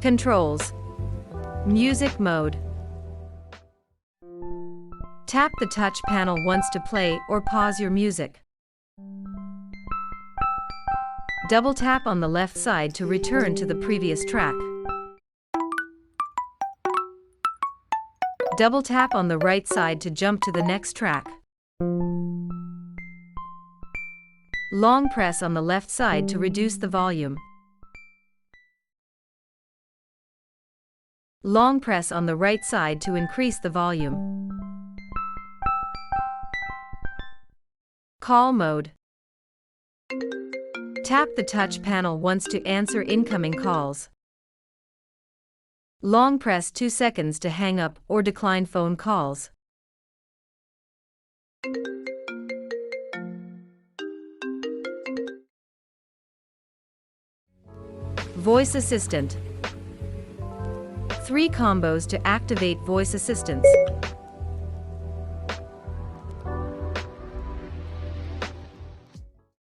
Controls. Music mode. Tap the touch panel once to play or pause your music. Double tap on the left side to return to the previous track. Double tap on the right side to jump to the next track. Long press on the left side to reduce the volume. Long press on the right side to increase the volume. Call mode. Tap the touch panel once to answer incoming calls. Long press 2 seconds to hang up or decline phone calls. Voice assistant. 3 combos to activate voice assistance.